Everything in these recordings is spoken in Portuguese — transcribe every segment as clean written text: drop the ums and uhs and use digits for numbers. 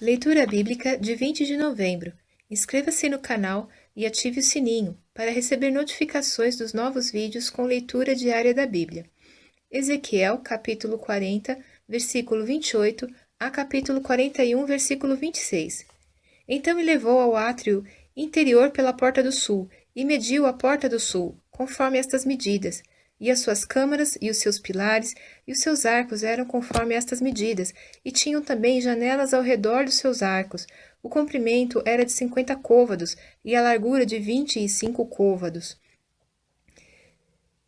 Leitura bíblica de 20 de novembro. Inscreva-se no canal e ative o sininho para receber notificações dos novos vídeos com leitura diária da Bíblia. Ezequiel, capítulo 40, versículo 28 a capítulo 41, versículo 26. Então me levou ao átrio interior pela porta do sul e mediu a porta do sul, conforme estas medidas. E as suas câmaras, e os seus pilares, e os seus arcos eram conforme estas medidas, e tinham também janelas ao redor dos seus arcos. O comprimento era de 50 côvados, e a largura de 25 côvados.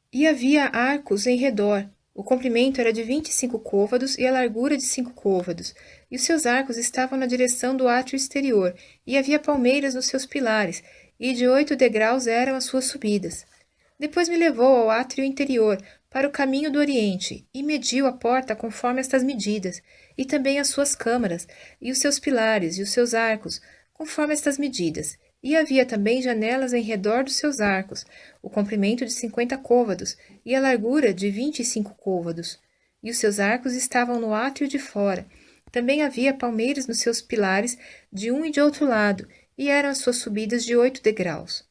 E havia arcos em redor. O comprimento era de 25 côvados e a largura de 5 côvados. E os seus arcos estavam na direção do átrio exterior, e havia palmeiras nos seus pilares, e de 8 degraus eram as suas subidas. Depois me levou ao átrio interior, para o caminho do oriente, e mediu a porta conforme estas medidas, e também as suas câmaras, e os seus pilares, e os seus arcos, conforme estas medidas. E havia também janelas em redor dos seus arcos, o comprimento de 50 côvados, e a largura de 25 côvados. E os seus arcos estavam no átrio de fora. Também havia palmeiras nos seus pilares, de um e de outro lado, e eram as suas subidas de 8 degraus.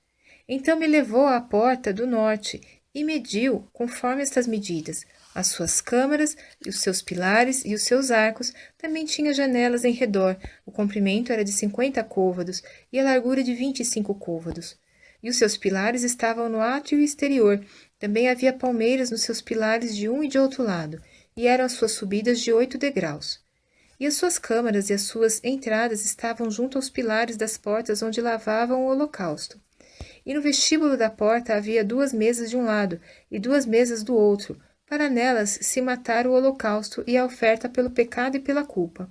Então me levou à porta do norte e mediu conforme estas medidas. As suas câmaras, e os seus pilares e os seus arcos também tinham janelas em redor. O comprimento era de 50 côvados e a largura de 25 côvados. E os seus pilares estavam no átrio exterior. Também havia palmeiras nos seus pilares de um e de outro lado, e eram as suas subidas de 8 degraus. E as suas câmaras e as suas entradas estavam junto aos pilares das portas onde lavavam o holocausto. E no vestíbulo da porta havia 2 mesas de um lado e 2 mesas do outro, para nelas se matar o holocausto e a oferta pelo pecado e pela culpa.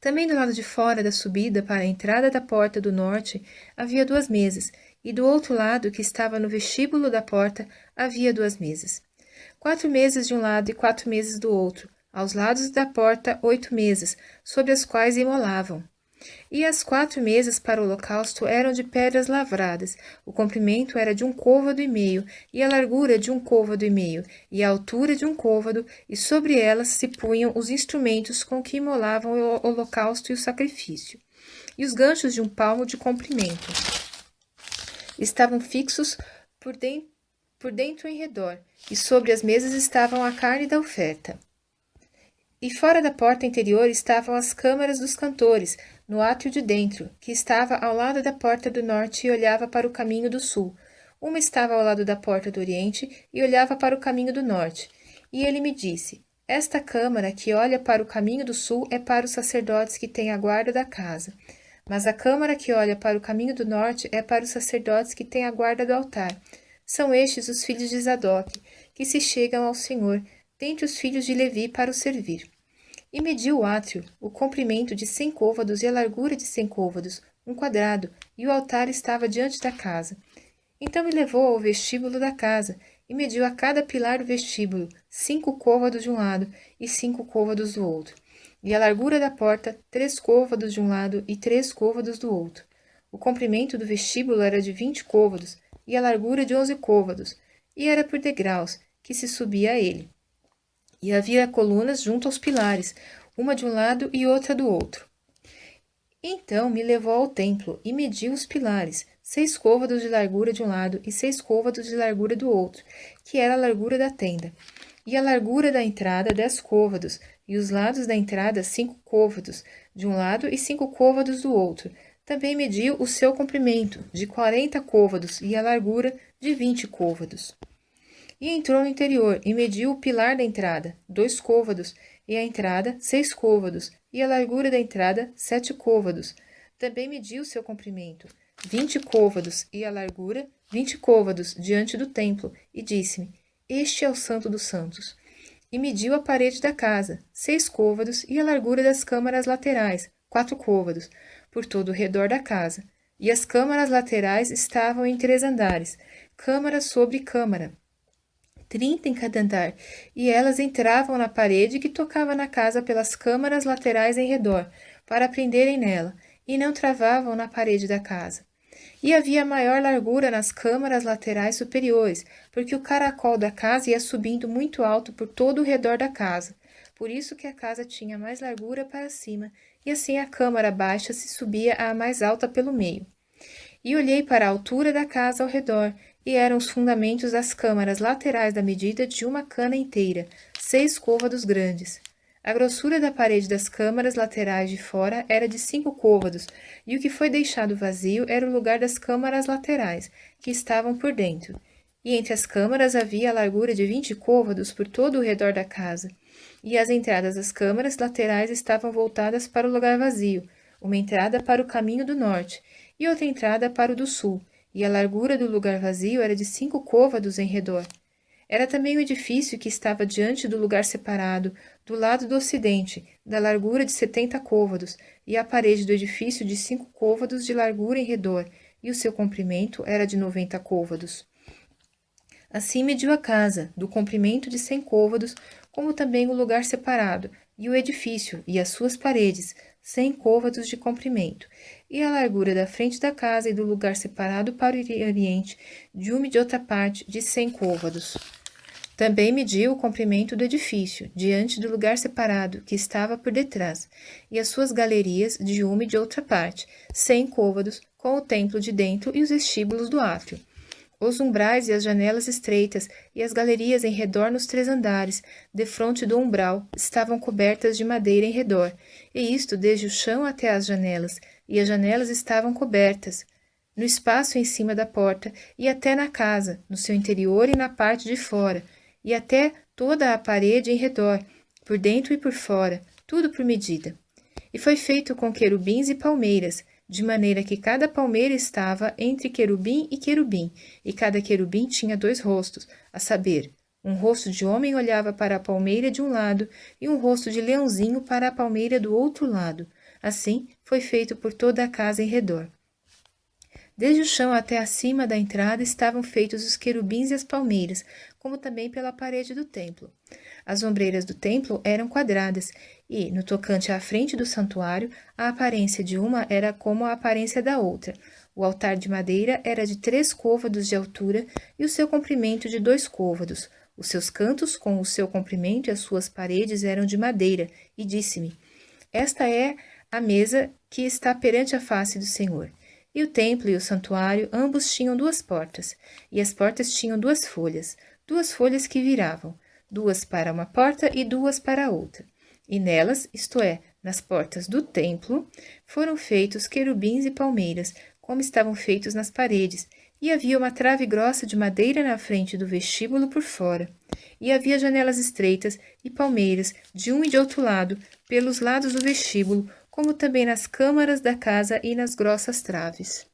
Também do lado de fora da subida para a entrada da porta do norte havia 2 mesas, e do outro lado, que estava no vestíbulo da porta, havia 2 mesas. 4 mesas de um lado e 4 mesas do outro, aos lados da porta 8 mesas, sobre as quais imolavam. E as 4 mesas para o holocausto eram de pedras lavradas. O comprimento era de 1 côvado e meio, e a largura de 1 côvado e meio, e a altura de 1 côvado, e sobre elas se punham os instrumentos com que imolavam o holocausto e o sacrifício. E os ganchos de 1 palmo de comprimento estavam fixos por dentro em redor, e sobre as mesas estavam a carne da oferta. E fora da porta interior estavam as câmaras dos cantores, no átrio de dentro, que estava ao lado da porta do norte e olhava para o caminho do sul. Uma estava ao lado da porta do oriente e olhava para o caminho do norte. E ele me disse: Esta câmara que olha para o caminho do sul é para os sacerdotes que têm a guarda da casa. Mas a câmara que olha para o caminho do norte é para os sacerdotes que têm a guarda do altar. São estes os filhos de Zadoque, que se chegam ao Senhor, dentre os filhos de Levi, para o servir. E mediu o átrio, o comprimento de 100 côvados e a largura de 100 côvados, 1 quadrado, e o altar estava diante da casa. Então me levou ao vestíbulo da casa, e mediu a cada pilar do vestíbulo, 5 côvados de um lado e 5 côvados do outro. E a largura da porta, 3 côvados de um lado e 3 côvados do outro. O comprimento do vestíbulo era de 20 côvados, e a largura de 11 côvados, e era por degraus, que se subia a ele. E havia colunas junto aos pilares, uma de um lado e outra do outro. Então me levou ao templo e mediu os pilares, 6 côvados de largura de um lado e 6 côvados de largura do outro, que era a largura da tenda. E a largura da entrada, 10 côvados, e os lados da entrada, 5 côvados de um lado e 5 côvados do outro. Também mediu o seu comprimento, de 40 côvados, e a largura, de 20 côvados. E entrou no interior, e mediu o pilar da entrada, 2 côvados, e a entrada, 6 côvados, e a largura da entrada, 7 côvados. Também mediu o seu comprimento, 20 côvados, e a largura, 20 côvados, diante do templo, e disse-me: Este é o Santo dos Santos. E mediu a parede da casa, 6 côvados, e a largura das câmaras laterais, 4 côvados, por todo o redor da casa. E as câmaras laterais estavam em 3 andares, câmara sobre câmara, 30 em cada andar, e elas entravam na parede que tocava na casa pelas câmaras laterais em redor, para prenderem nela, e não travavam na parede da casa. E havia maior largura nas câmaras laterais superiores, porque o caracol da casa ia subindo muito alto por todo o redor da casa. Por isso que a casa tinha mais largura para cima, e assim a câmara baixa se subia à mais alta pelo meio. E olhei para a altura da casa ao redor, e eram os fundamentos das câmaras laterais da medida de uma cana inteira, 6 côvados grandes. A grossura da parede das câmaras laterais de fora era de 5 côvados, e o que foi deixado vazio era o lugar das câmaras laterais, que estavam por dentro. E entre as câmaras havia a largura de 20 côvados por todo o redor da casa, e as entradas das câmaras laterais estavam voltadas para o lugar vazio, uma entrada para o caminho do norte, e outra entrada para o do sul, e a largura do lugar vazio era de 5 côvados em redor. Era também o edifício que estava diante do lugar separado, do lado do ocidente, da largura de 70 côvados, e a parede do edifício de 5 côvados de largura em redor, e o seu comprimento era de 90 côvados. Assim mediu a casa, do comprimento de 100 côvados, como também o lugar separado, e o edifício, e as suas paredes, 100 côvados de comprimento, e a largura da frente da casa e do lugar separado para o oriente, de uma e de outra parte, de 100 côvados. Também mediu o comprimento do edifício, diante do lugar separado, que estava por detrás, e as suas galerias, de uma e de outra parte, 100 côvados, com o templo de dentro e os vestíbulos do átrio. Os umbrais e as janelas estreitas e as galerias em redor nos 3 andares, defronte do umbral, estavam cobertas de madeira em redor, e isto desde o chão até as janelas, e as janelas estavam cobertas, no espaço em cima da porta, e até na casa, no seu interior e na parte de fora, e até toda a parede em redor, por dentro e por fora, tudo por medida. E foi feito com querubins e palmeiras, de maneira que cada palmeira estava entre querubim, e cada querubim tinha 2 rostos, a saber, um rosto de homem olhava para a palmeira de um lado e um rosto de leãozinho para a palmeira do outro lado. Assim foi feito por toda a casa em redor. Desde o chão até acima da entrada estavam feitos os querubins e as palmeiras, como também pela parede do templo. As ombreiras do templo eram quadradas, e, no tocante à frente do santuário, a aparência de uma era como a aparência da outra. O altar de madeira era de 3 côvados de altura e o seu comprimento de 2 côvados. Os seus cantos, com o seu comprimento e as suas paredes, eram de madeira, e disse-me: Esta é a mesa que está perante a face do Senhor. E o templo e o santuário, ambos tinham 2 portas, e as portas tinham 2 folhas que viravam, 2 para uma porta e 2 para a outra. E nelas, isto é, nas portas do templo, foram feitos querubins e palmeiras, como estavam feitos nas paredes, e havia uma trave grossa de madeira na frente do vestíbulo por fora. E havia janelas estreitas e palmeiras, de um e de outro lado, pelos lados do vestíbulo, como também nas câmaras da casa e nas grossas traves.